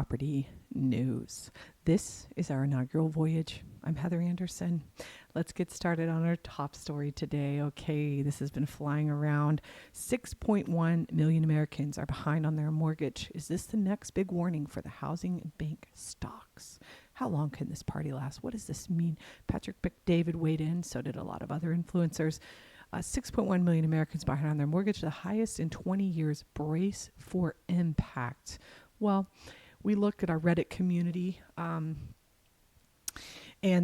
property news. This is our inaugural voyage. I'm Heather Anderson. Let's get started on our top story today. Okay, this has been flying around. 6.1 million Americans are behind on their mortgage. Is this the next big warning for the housing and bank stocks? How long can this party last? What does this mean? Patrick David weighed in. So did a lot of other influencers. 6.1 million Americans behind on their mortgage, the highest in 20 years. Brace for impact. Well, we look at our Reddit community, and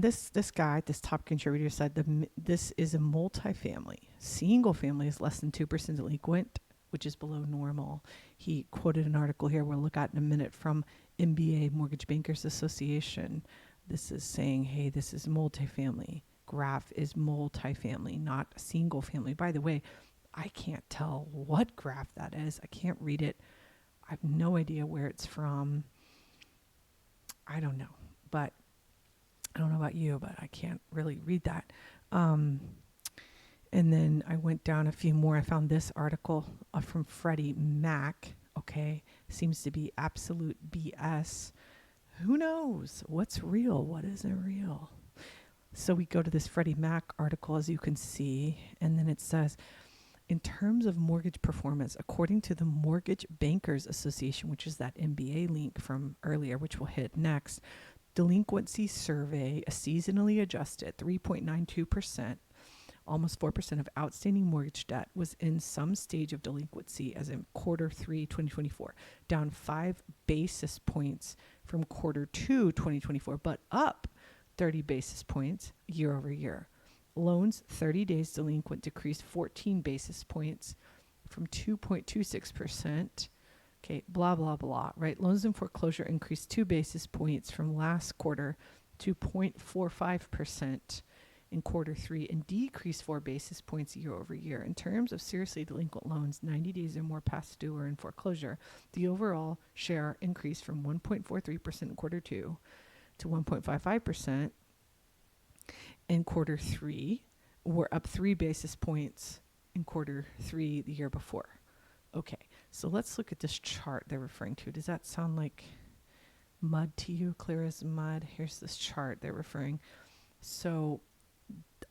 this guy, this top contributor, said this is a multifamily. Single family is less than 2% delinquent, which is below normal. He quoted an article here we'll look at in a minute from MBA, Mortgage Bankers Association. This is saying, hey, this is multifamily. Graph is multifamily, not single family. By the way, I can't tell what graph that is. I can't read it. I have no idea where it's from. I don't know, but I don't know about you, but I can't really read that. And then I went down a few more. I found this article from Freddie Mac. Okay, seems to be absolute BS. Who knows what's real? What isn't real? So we go to this Freddie Mac article, as you can see, and then it says, in terms of mortgage performance, according to the Mortgage Bankers Association, which is that MBA link from earlier, which we'll hit next, delinquency survey, a seasonally adjusted 3.92%, almost 4% of outstanding mortgage debt was in some stage of delinquency as in quarter 3, 2024, down 5 basis points from quarter 2, 2024, but up 30 basis points year over year. Loans 30 days delinquent decreased 14 basis points from 2.26%. Okay, blah, blah, blah, right? Loans in foreclosure increased 2 basis points from last quarter to 0.45% in quarter 3 and decreased 4 basis points year over year. In terms of seriously delinquent loans, 90 days or more past due or in foreclosure, the overall share increased from 1.43% in quarter 2 to 1.55%. In quarter 3, we're up 3 basis points in quarter 3 the year before. Okay, so let's look at this chart they're referring to. Does that sound like mud to you? Clear as mud? Here's this chart they're referring. So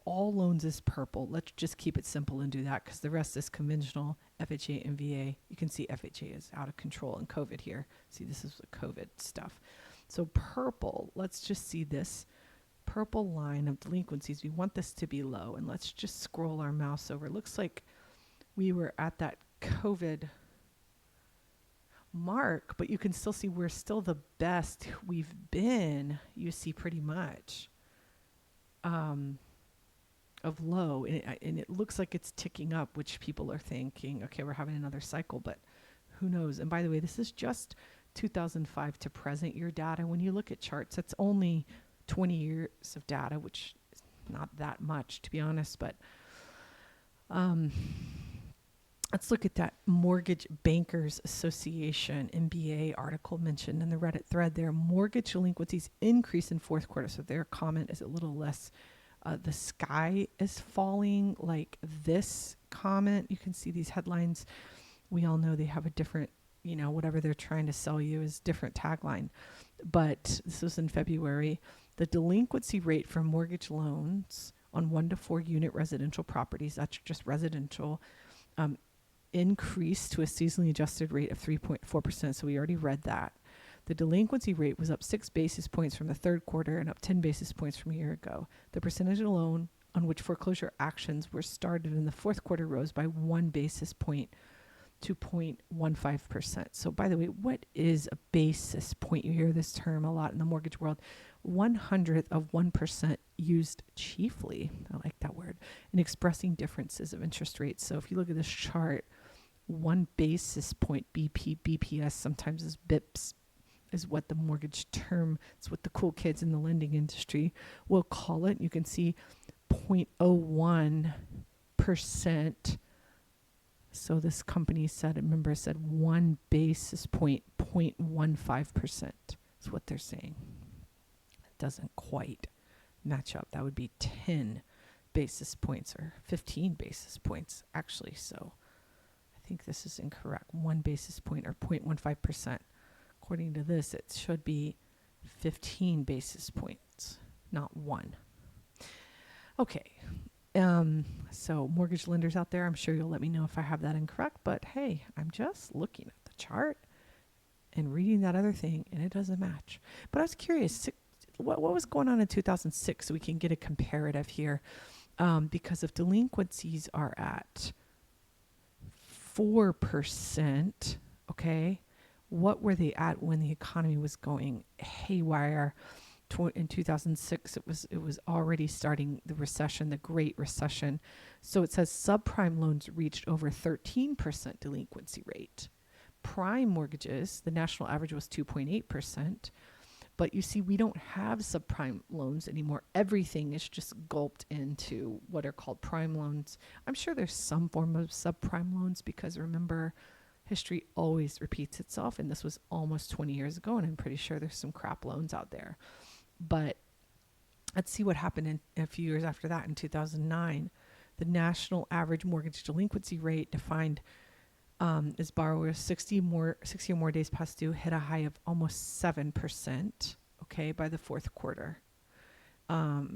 all loans is purple. Let's just keep it simple and do that because the rest is conventional, FHA and VA. You can see FHA is out of control in COVID here. See, this is the COVID stuff. So purple, let's just see this purple line of delinquencies. We want this to be low, and let's just scroll our mouse over. It looks like we were at that COVID mark, but you can still see we're still the best we've been, you see, pretty much of low, and it looks like it's ticking up, which people are thinking, okay, we're having another cycle, but who knows? And by the way, this is just 2005 to present year data. When you look at charts, it's only 20 years of data, which is not that much, to be honest, but let's look at that Mortgage Bankers Association MBA article mentioned in the Reddit thread there. Mortgage delinquencies increase in fourth quarter. So their comment is a little less, the sky is falling, like this comment. You can see these headlines. We all know they have a different, whatever they're trying to sell you is different tagline. But this was in February. The delinquency rate for mortgage loans on 1 to 4 unit residential properties, that's just residential, increased to a seasonally adjusted rate of 3.4%. So we already read that. The delinquency rate was up 6 basis points from the third quarter and up 10 basis points from a year ago. The percentage of loan on which foreclosure actions were started in the fourth quarter rose by 1 basis point to 0.15%. So by the way, what is a basis point? You hear this term a lot in the mortgage world. 1/100 of 1% used chiefly, I like that word, in expressing differences of interest rates. So if you look at this chart, 1 basis point, BPS, sometimes is BIPS, is what the mortgage term, it's what the cool kids in the lending industry will call it. You can see 0.01%. So this company said, remember, I said 1 basis point, 0.15% is what they're saying. It doesn't quite match up. That would be 10 basis points or 15 basis points, actually. So I think this is incorrect. 1 basis point or 0.15%. According to this, it should be 15 basis points, not 1. Okay. So mortgage lenders out there, I'm sure you'll let me know if I have that incorrect, but hey, I'm just looking at the chart and reading that other thing, and it doesn't match. But I was curious, what was going on in 2006 so we can get a comparative here. Because if delinquencies are at 4%, okay, what were they at when the economy was going haywire? In 2006, it was already starting the recession, the Great Recession. So it says subprime loans reached over 13% delinquency rate. Prime mortgages, the national average was 2.8%. But you see, we don't have subprime loans anymore. Everything is just gulped into what are called prime loans. I'm sure there's some form of subprime loans because remember, history always repeats itself. And this was almost 20 years ago. And I'm pretty sure there's some crap loans out there. But let's see what happened in a few years after that. In 2009, the national average mortgage delinquency rate defined as borrowers 60 or more days past due hit a high of almost 7%, okay, by the fourth quarter. A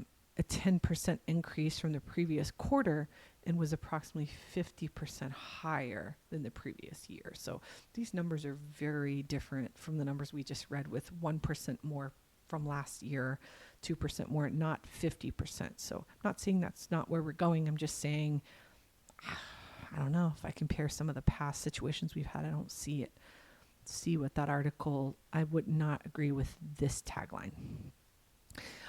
10% increase from the previous quarter and was approximately 50% higher than the previous year. So these numbers are very different from the numbers we just read with 1% more from last year, 2% more, not 50%. So I'm not saying that's not where we're going. I'm just saying, I don't know if I compare some of the past situations we've had, I don't see it. See what that article, I would not agree with this tagline.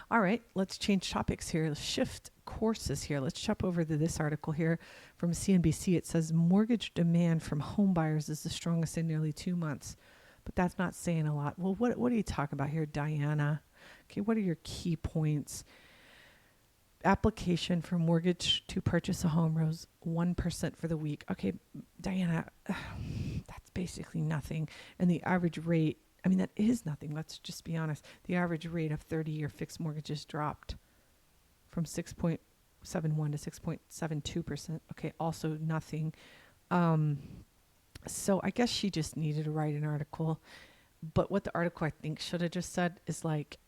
All right, let's change topics here. Let's shift courses here. Let's jump over to this article here from CNBC. It says mortgage demand from home buyers is the strongest in nearly 2 months. But that's not saying a lot. Well, what are you talking about here, Diana? Okay, what are your key points? Application for mortgage to purchase a home rose 1% for the week. Okay, Diana, that's basically nothing. And the average rate, I mean, that is nothing. Let's just be honest. The average rate of 30-year fixed mortgages dropped from 6.71 to 6.72%. Okay, also nothing. So I guess she just needed to write an article. But what the article I think should have just said is like,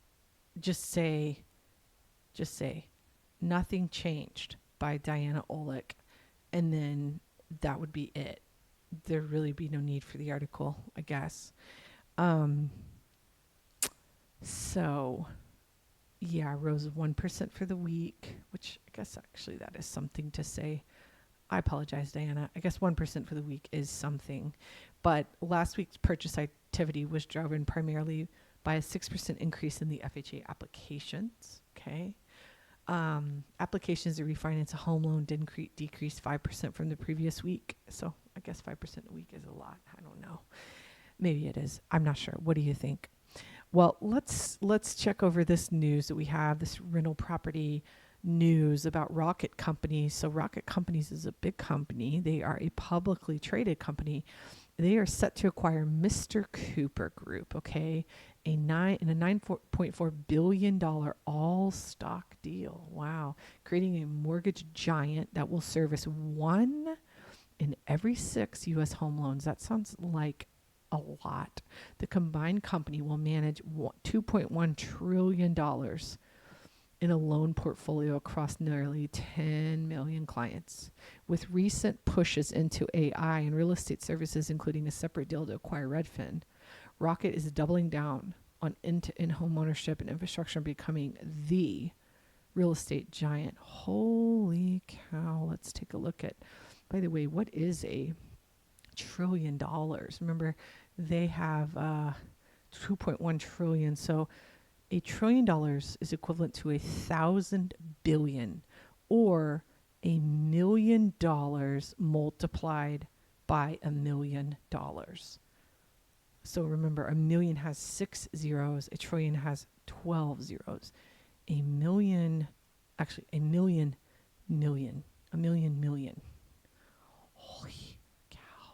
just say, nothing changed by Diana Olick. And then that would be it. There'd really be no need for the article, I guess. So yeah, rose 1% for the week, which I guess actually that is something to say. I apologize, Diana. I guess 1% for the week is something. But last week's purchase activity was driven primarily by a 6% increase in the FHA applications. Okay. Applications to refinance a home loan did decrease 5% from the previous week. So I guess 5% a week is a lot. I don't know. Maybe it is. I'm not sure. What do you think? Well, let's check over this news that we have, this rental property news about Rocket Companies. So Rocket Companies is a big company. They are a publicly traded company. They are set to acquire Mr. Cooper Group, okay? In a $9.4 billion all stock deal. Wow. Creating a mortgage giant that will service 1 in every 6 U.S. home loans. That sounds like a lot. The combined company will manage $2.1 trillion in a loan portfolio across nearly 10 million clients. With recent pushes into AI and real estate services, including a separate deal to acquire Redfin, Rocket is doubling down on end-to-end home ownership and infrastructure, becoming the real estate giant. Holy cow. Let's take a look at, by the way, what is $1 trillion? Remember, they have 2.1 trillion. So $1 trillion is equivalent to 1,000 billion, or $1 million multiplied by $1 million. So remember, a million has 6 zeros, $1 trillion has 12 zeros. A million million. Holy cow.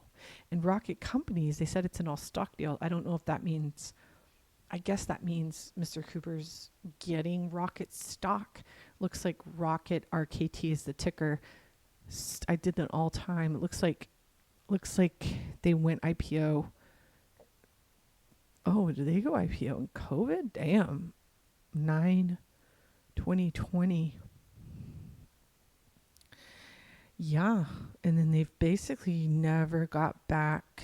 And Rocket Companies, they said it's an all stock deal. I don't know if that means, I guess that means Mr. Cooper's getting Rocket stock. Looks like Rocket, RKT is the ticker. I did that all time. It looks like they went IPO. Oh, did they go IPO in COVID? Damn. 9/2020. Yeah. And then they've basically never got back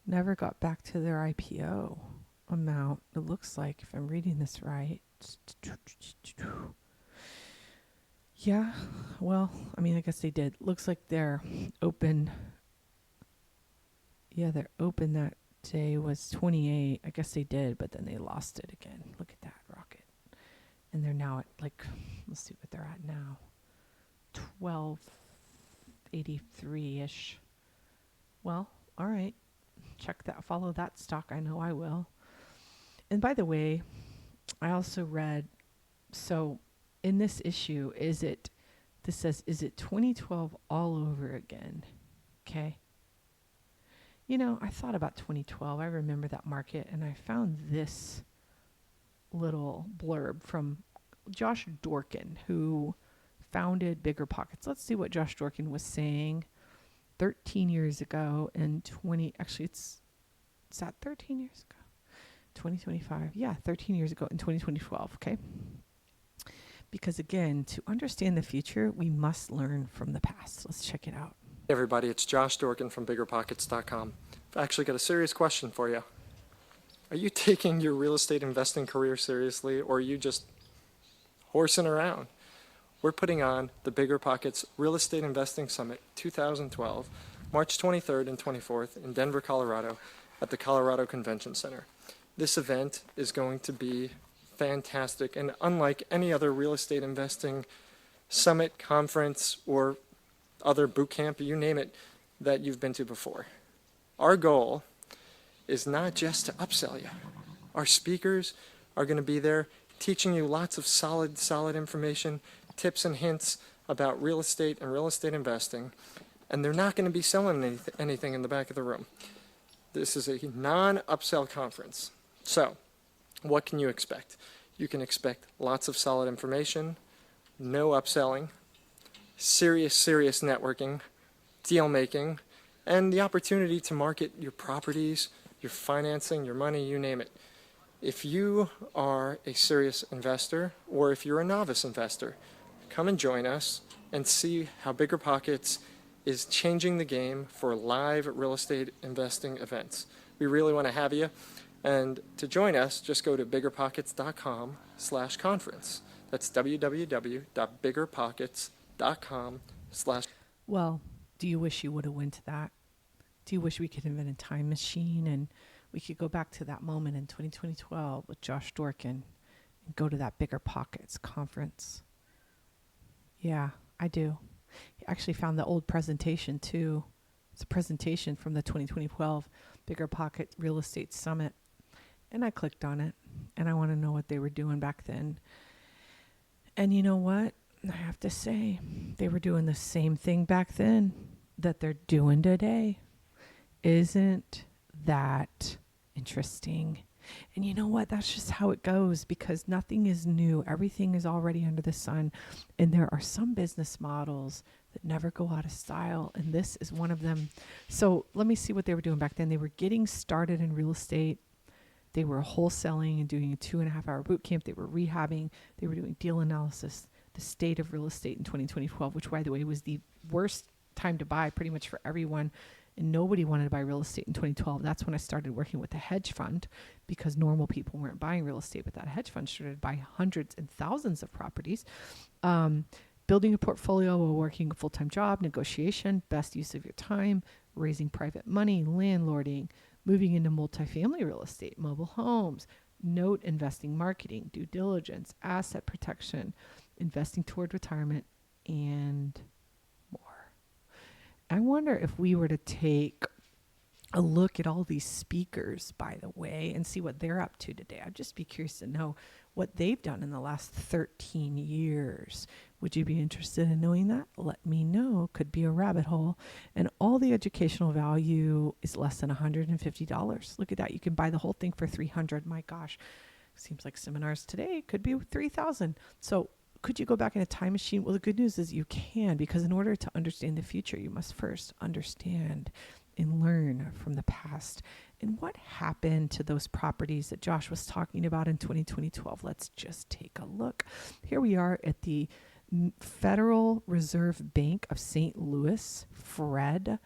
to their IPO amount. It looks like, if I'm reading this right. Yeah. Well, I mean, I guess they did. Looks like they're open. Yeah, they're open that day was 28. I guess they did, but then they lost it again. Look at that rocket. And they're now at like, let's see what they're at now. 1283-ish. Well, all right. Check that, follow that stock. I know I will. And by the way, I also read, so in this issue, this says, is it 2012 all over again? Okay. You know, I thought about 2012. I remember that market, and I found this little blurb from Josh Dorkin, who founded Bigger Pockets. Let's see what Josh Dorkin was saying 13 years ago and is that 13 years ago? 2025. Yeah, 13 years ago in 2012, okay? Because again, to understand the future, we must learn from the past. Let's check it out. Hey everybody, it's Josh Dorkin from biggerpockets.com. I've actually got a serious question for you. Are you taking your real estate investing career seriously, or are you just horsing around? We're putting on the Bigger Pockets Real Estate Investing Summit 2012, March 23rd and 24th in Denver, Colorado at the Colorado Convention Center. This event is going to be fantastic and unlike any other real estate investing summit, conference, or other boot camp, you name it, that you've been to before. Our goal is not just to upsell you. Our speakers are going to be there teaching you lots of solid information, tips and hints about real estate and real estate investing, and they're not going to be selling anything in the back of the room. This is a non-upsell conference. So, what can you expect? You can expect lots of solid information, no upselling, serious networking, deal making, and the opportunity to market your properties, your financing, your money, you name it. If you are a serious investor, or if you're a novice investor, come and join us and see how Bigger Pockets is changing the game for live real estate investing events. We really want to have you. And to join us, just go to biggerpockets.com /conference. That's www.biggerpockets.com /. Well, do you wish you would have went to that? Do you wish we could invent a time machine and we could go back to that moment in 2012 with Josh Dorkin and go to that Bigger Pockets conference? Yeah, I do. I actually found the old presentation too. It's a presentation from the 2012 Bigger Pocket Real Estate Summit. And I clicked on it, and I want to know what they were doing back then. And you know what? I have to say, they were doing the same thing back then that they're doing today. Isn't that interesting? And you know what? That's just how it goes, because nothing is new. Everything is already under the sun. And there are some business models that never go out of style, and this is one of them. So let me see what they were doing back then. They were getting started in real estate. They were wholesaling and doing a 2.5-hour boot camp. They were rehabbing. They were doing deal analysis. The state of real estate in 2012, which, by the way, was the worst time to buy pretty much for everyone. And nobody wanted to buy real estate in 2012. That's when I started working with a hedge fund, because normal people weren't buying real estate. But that hedge fund started to buy hundreds and thousands of properties. Building a portfolio while working a full-time job, negotiation, best use of your time, raising private money, landlording, moving into multifamily real estate, mobile homes, note investing, marketing, due diligence, asset protection, investing toward retirement, and more. I wonder if we were to take a look at all these speakers, by the way, and see what they're up to today. I'd just be curious to know what they've done in the last 13 years. Would you be interested in knowing that? Let me know. Could be a rabbit hole. And all the educational value is less than $150. Look at that. You can buy the whole thing for $300. My gosh. Seems like seminars today could be $3,000. So could you go back in a time machine? Well, the good news is you can, because in order to understand the future, you must first understand and learn from the past. And what happened to those properties that Josh was talking about in 2012? Let's just take a look. Here we are at the Federal Reserve Bank of St. Louis, Fred.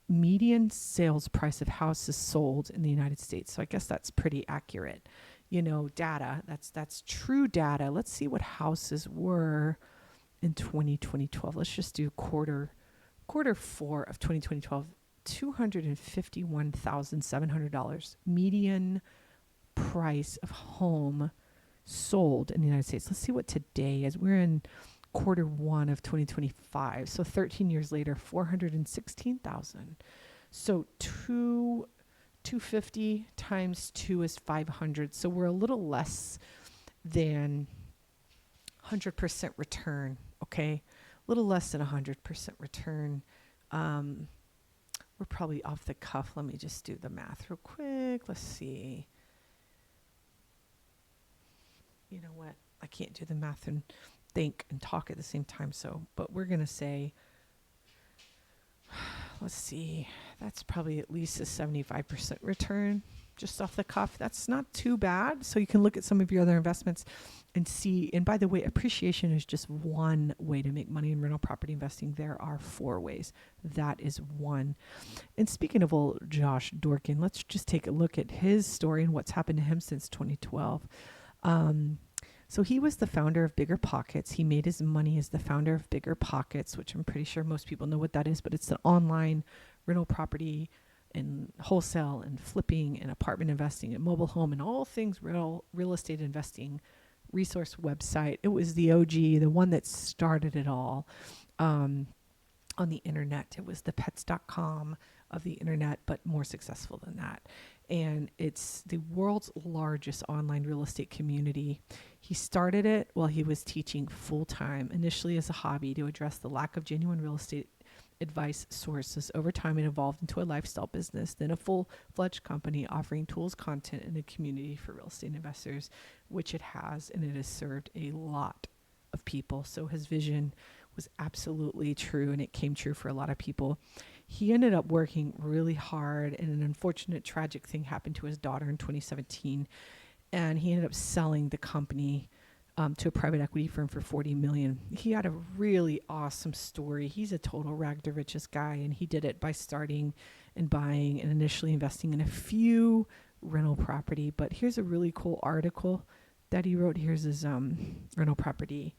Median sales price of houses sold in the United States. So I guess that's pretty accurate. Data. That's true data. Let's see what houses were in 2012. Let's just do quarter 4 of 2012. $251,700 median price of home sold in the United States. Let's see what today is. We're in quarter 1 of 2025. So 13 years later, 416,000. So 250 times 2 is 500. So we're a little less than 100% return. Okay. A little less than 100% return. We're probably off the cuff. Let me just do the math real quick. Let's see. You know what? I can't do the math and think and talk at the same time. But we're going to say, let's see, that's probably at least a 75% return just off the cuff. That's not too bad. So you can look at some of your other investments and see. And by the way, appreciation is just one way to make money in rental property investing. There are 4 ways. That is one. And speaking of old Josh Dorkin, let's just take a look at his story and what's happened to him since 2012. So he was the founder of Bigger Pockets. He made his money as the founder of Bigger Pockets, which I'm pretty sure most people know what that is, but it's an online rental property and wholesale and flipping and apartment investing and mobile home and all things real estate investing resource website. It was the OG, the one that started it all on the internet. It was the pets.com of the internet, but more successful than that. And it's the world's largest online real estate community. He started it while he was teaching full-time, initially as a hobby to address the lack of genuine real estate advice sources. Over time, it evolved into a lifestyle business, then a full-fledged company offering tools, content, and a community for real estate investors, which it has, and it has served a lot of people. So his vision was absolutely true, and it came true for a lot of people. He ended up working really hard, and an unfortunate tragic thing happened to his daughter in 2017, and he ended up selling the company to a private equity firm for $40 million. He had a really awesome story. He's a total rag to riches guy, and he did it by starting and buying and initially investing in a few rental property. But here's a really cool article that he wrote. Here's his rental property,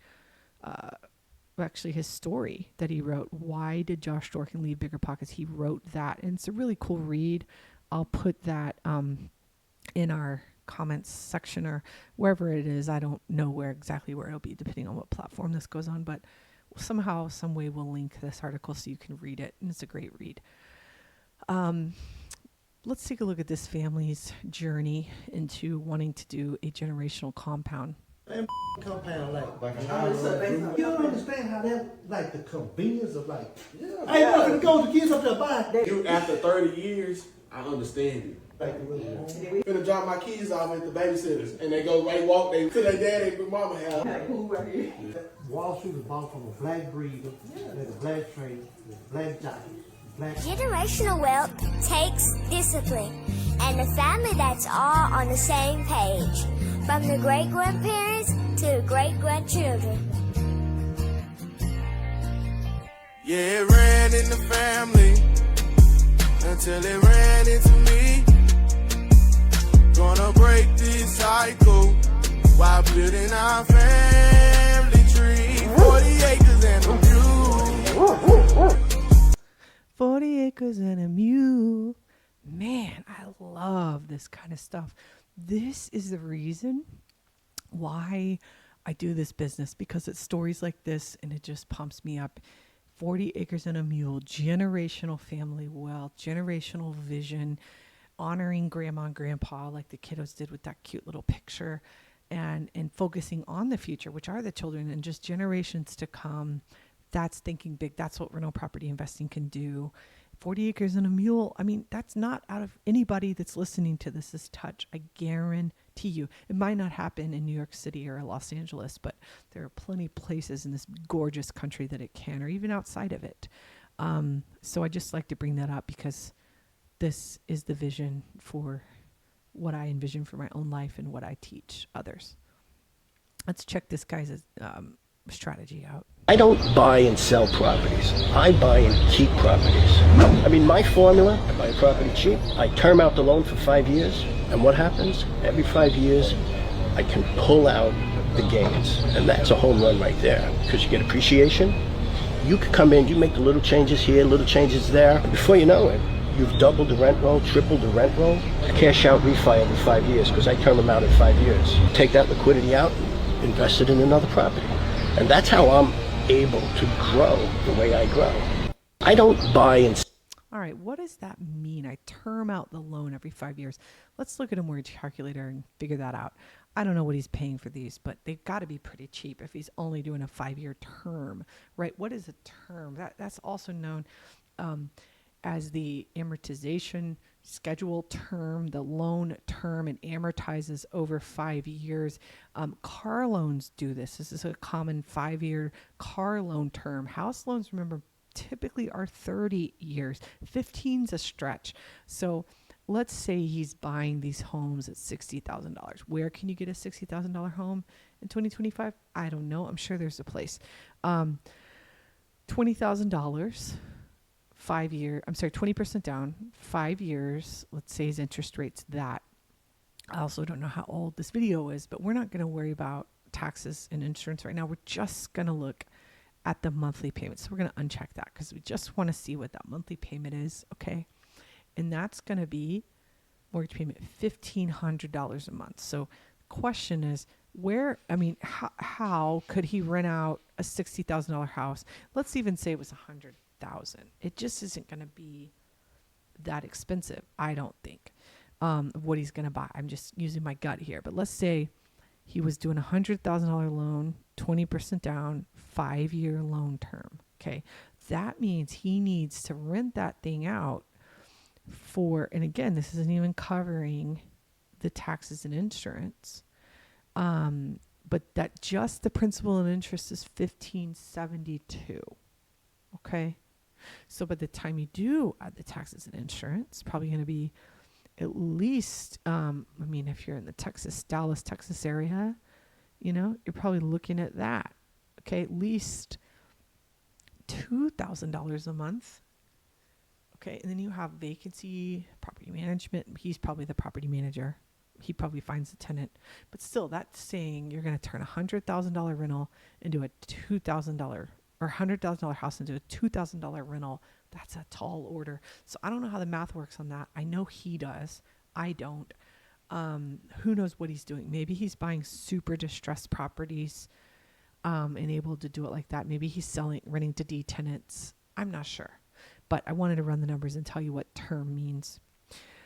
actually his story that he wrote. Why did Josh Dorkin leave Bigger Pockets? He wrote that, and it's a really cool read. I'll put that in our comments section or wherever it is. I don't know exactly where it'll be, depending on what platform this goes on, but somehow, some way we'll link this article so you can read it, and it's a great read. Let's take a look at this family's journey into wanting to do a generational compound. And compound like a house. You don't understand how that, like the convenience of like, hey, I'm gonna go with the kids up there buying. You after 30 years, I understand it. Like, I'm gonna drop my kids off at the babysitters, and they go walk to their daddy and mama house. Wall Street was bought from a black breeder, with a black trade, with a black giant, black. Generational wealth takes discipline and a family that's all on the same page. From the great-grandparents to the great-grandchildren. Yeah, it ran in the family until it ran into me. Gonna break this cycle while building our family tree. 40 acres and a mule. 40 acres and a mule. Man, I love this kind of stuff. This is the reason why I do this business, because it's stories like this and it just pumps me up. 40 acres and a mule, generational family wealth, generational vision, honoring grandma and grandpa like the kiddos did with that cute little picture, and focusing on the future, which are the children and just generations to come. That's thinking big. That's what rental property investing can do. 40 acres and a mule. I mean, that's not out of anybody that's listening to this touch. I guarantee you. It might not happen in New York City or Los Angeles, but there are plenty of places in this gorgeous country that it can, or even outside of it. So I just like to bring that up because this is the vision for what I envision for my own life and what I teach others. Let's check this guy's strategy out. I don't buy and sell properties. I buy and keep properties. I mean, my formula, I buy a property cheap, I term out the loan for 5 years, and what happens? Every 5 years, I can pull out the gains. And that's a home run right there, because you get appreciation. You could come in, you make the little changes here, little changes there. Before you know it, you've doubled the rent roll, tripled the rent roll. I cash out refi every 5 years, because I term them out in 5 years. Take that liquidity out, invest it in another property. And that's how I'm able to grow the way I grow. I don't buy and... All right, what does that mean? I term out the loan every 5 years. Let's look at a mortgage calculator and figure that out. I don't know what he's paying for these, but they've got to be pretty cheap if he's only doing a 5-year term, right? What is a term? That's also known as the amortization schedule term, the loan term, and amortizes over 5 years. Car loans do this. This is a common 5-year car loan term. House loans, remember, typically are 30 years. 15's a stretch. So let's say he's buying these homes at $60,000. Where can you get a $60,000 home in 2025? I don't know. I'm sure there's a place. $20,000. 5 year, 20% down, 5 years. Let's say his interest rate's that. I also don't know how old this video is, but we're not going to worry about taxes and insurance right now. We're just going to look at the monthly payment. So we're going to uncheck that because we just want to see what that monthly payment is. Okay. And that's going to be mortgage payment $1,500 a month. So the question is how could he rent out a $60,000 house? Let's even say it was $100,000. It just isn't going to be that expensive, I don't think, of what he's going to buy. I'm just using my gut here. But let's say he was doing $100,000 loan, 20% down, 5-year loan term. Okay. That means he needs to rent that thing out for, and again, this isn't even covering the taxes and insurance. But that just the principal and interest is $1,572. Okay. So by the time you do add the taxes and insurance, probably going to be at least, if you're in the Dallas, Texas area, you're probably looking at that. Okay. At least $2,000 a month. Okay. And then you have vacancy, property management. He's probably the property manager. He probably finds a tenant, but still that's saying you're going to turn $100,000 rental into a $2,000 or $100,000 house into a $2,000 rental. That's a tall order. So I don't know how the math works on that. I know he does. I don't. Who knows what he's doing? Maybe he's buying super distressed properties and able to do it like that. Maybe he's renting to D tenants. I'm not sure, but I wanted to run the numbers and tell you what term means.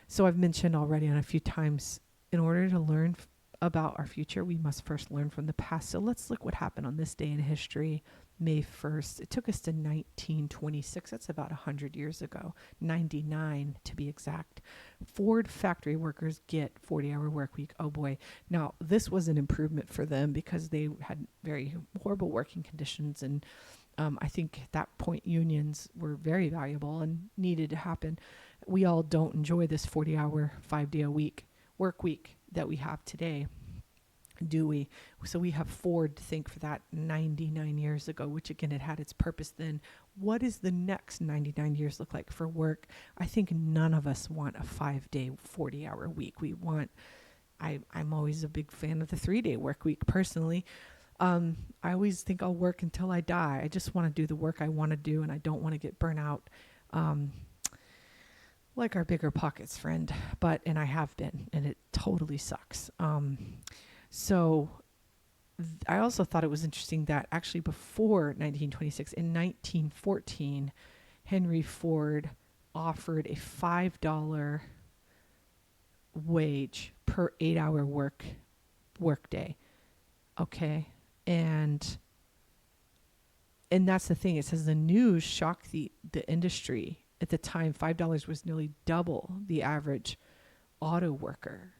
So I've mentioned already on a few times, in order to learn about our future, we must first learn from the past. So let's look what happened on this day in history, May 1st. It took us to 1926. That's about 100 years ago, 99 to be exact. Ford factory workers get 40-hour work week. Oh boy. Now, this was an improvement for them because they had very horrible working conditions. And I think at that point, unions were very valuable and needed to happen. We all don't enjoy this 40-hour, 5-day-a-week work week that we have today, do we? So we have Ford to thank for that 99 years ago, which again, it had its purpose then. What does the next 99 years look like for work? I think none of us want a 5-day, 40-hour week. We want, I'm always a big fan of the 3-day work week personally. I always think I'll work until I die. I just want to do the work I want to do, and I don't want to get burnt out. Like our bigger pockets friend, and I have been, and it totally sucks. So I also thought it was interesting that actually before 1926, in 1914, Henry Ford offered a $5 wage per 8-hour work day. Okay. And that's the thing. It says the news shocked the industry. At the time, $5 was nearly double the average auto worker.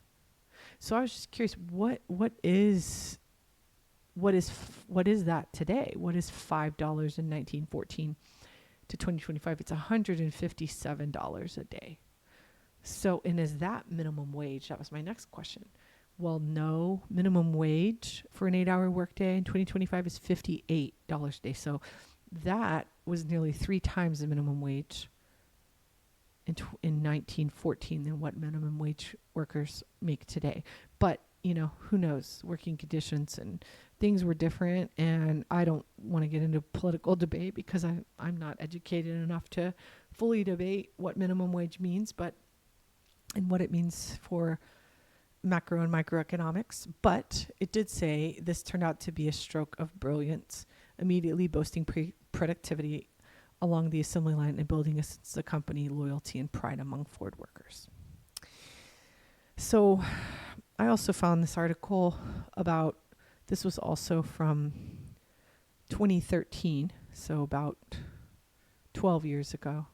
So I was just curious, what is that today? What is $5 in 1914? to 2025, it's $157 a day. So, and is that minimum wage? That was my next question. Well, no, minimum wage for an 8-hour workday in 2025 is $58 a day. So that was nearly 3 times the minimum wage in 1914 than what minimum wage workers make today. But, you know, who knows? Working conditions and things were different. And I don't want to get into political debate because I'm not educated enough to fully debate what minimum wage means, and what it means for macro and microeconomics. But it did say this turned out to be a stroke of brilliance, immediately boasting productivity along the assembly line and building a sense of company, loyalty, and pride among Ford workers. So I also found this article about, this was also from 2013, so about 12 years ago.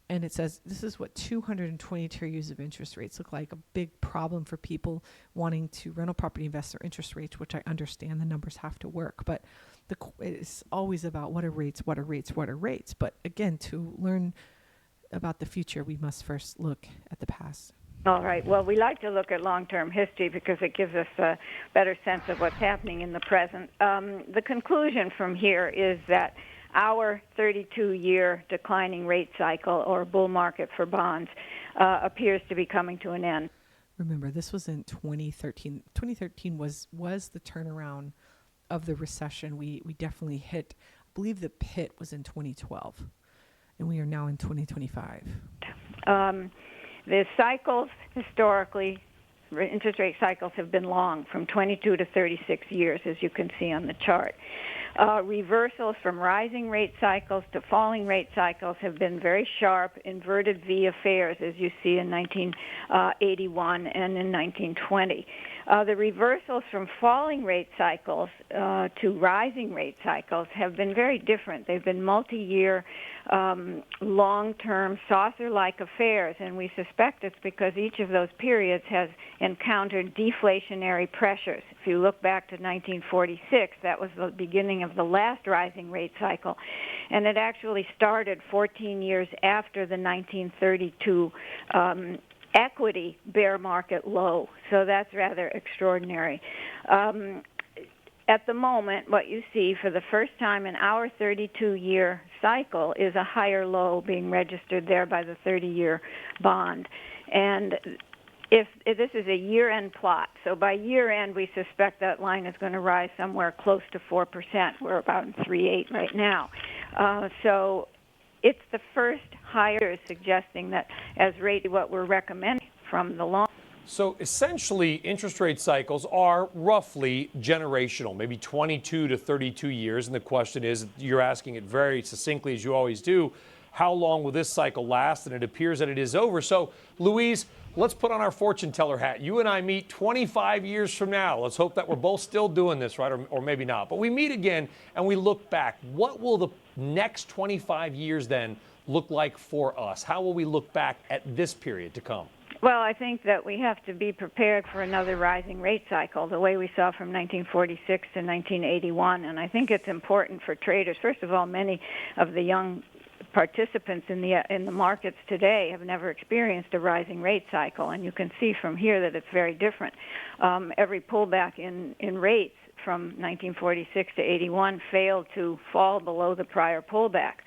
And it says, this is what 222 years of interest rates look like, a big problem for people wanting to rental property invest their interest rates, which I understand the numbers have to work. But it's always about what are rates, what are rates, what are rates. But again, to learn about the future, we must first look at the past. All right. Well, we like to look at long-term history because it gives us a better sense of what's happening in the present. The conclusion from here is that our 32-year declining rate cycle, or bull market for bonds, appears to be coming to an end. Remember, this was in 2013. 2013 was the turnaround of the recession. We definitely hit, I believe the pit was in 2012, and we are now in 2025. The cycles, historically, interest rate cycles have been long, from 22 to 36 years, as you can see on the chart. Reversals from rising rate cycles to falling rate cycles have been very sharp, inverted V affairs, as you see in 1981 and in 1920. The reversals from falling rate cycles to rising rate cycles have been very different. They've been multi-year, long-term, saucer-like affairs, and we suspect it's because each of those periods has encountered deflationary pressures. If you look back to 1946, that was the beginning of the last rising rate cycle, and it actually started 14 years after the 1932 equity bear market low. So that's rather extraordinary. At the moment, what you see for the first time in our 32-year cycle is a higher low being registered there by the 30-year bond. And if this is a year-end plot, so by year-end we suspect that line is going to rise somewhere close to 4%. We're about in 3.8 right now. So it's the first higher, suggesting that as rate what we're recommending from the long. So essentially, interest rate cycles are roughly generational, maybe 22 to 32 years. And the question is, you're asking it very succinctly, as you always do, how long will this cycle last? And it appears that it is over. So, Louise, let's put on our fortune teller hat. You and I meet 25 years from now. Let's hope that we're both still doing this, right? Or maybe not. But we meet again and we look back. What will the next 25 years then look like for us? How will we look back at this period to come? Well, I think that we have to be prepared for another rising rate cycle, the way we saw from 1946 to 1981. And I think it's important for traders. First of all, many of the young participants in the markets today have never experienced a rising rate cycle, and you can see from here that it's very different. Every pullback in rates from 1946 to 81 failed to fall below the prior pullback,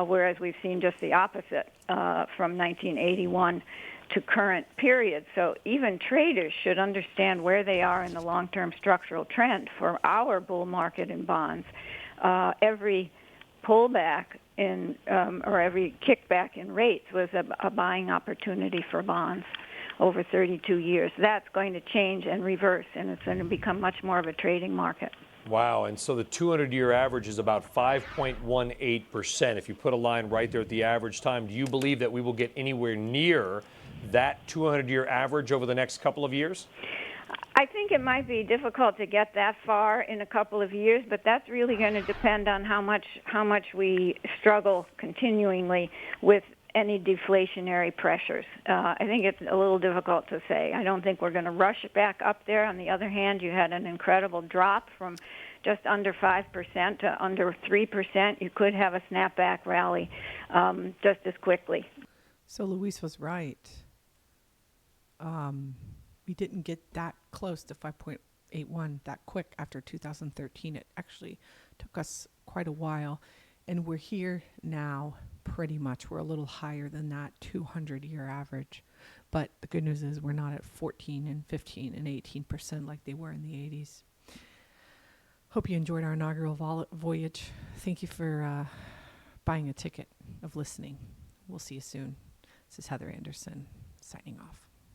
whereas we've seen just the opposite from 1981 to current period. So even traders should understand where they are in the long-term structural trend. For our bull market in bonds, every pullback in or every kickback in rates was a buying opportunity for bonds over 32 years. That's going to change and reverse, and it's going to become much more of a trading market. Wow, and so the 200-year average is about 5.18%. If you put a line right there at the average time, do you believe that we will get anywhere near that 200-year average over the next couple of years? I think it might be difficult to get that far in a couple of years, but that's really going to depend on how much we struggle continuingly with any deflationary pressures. I think it's a little difficult to say. I don't think we're going to rush back up there. On the other hand, you had an incredible drop from just under 5% to under 3%. You could have a snapback rally just as quickly. So Luis was right. We didn't get that close to 5.81 that quick after 2013. It actually took us quite a while. And we're here now pretty much. We're a little higher than that 200-year average. But the good news is we're not at 14 and 15 and 18% like they were in the 80s. Hope you enjoyed our inaugural voyage. Thank you for buying a ticket of listening. We'll see you soon. This is Heather Anderson signing off.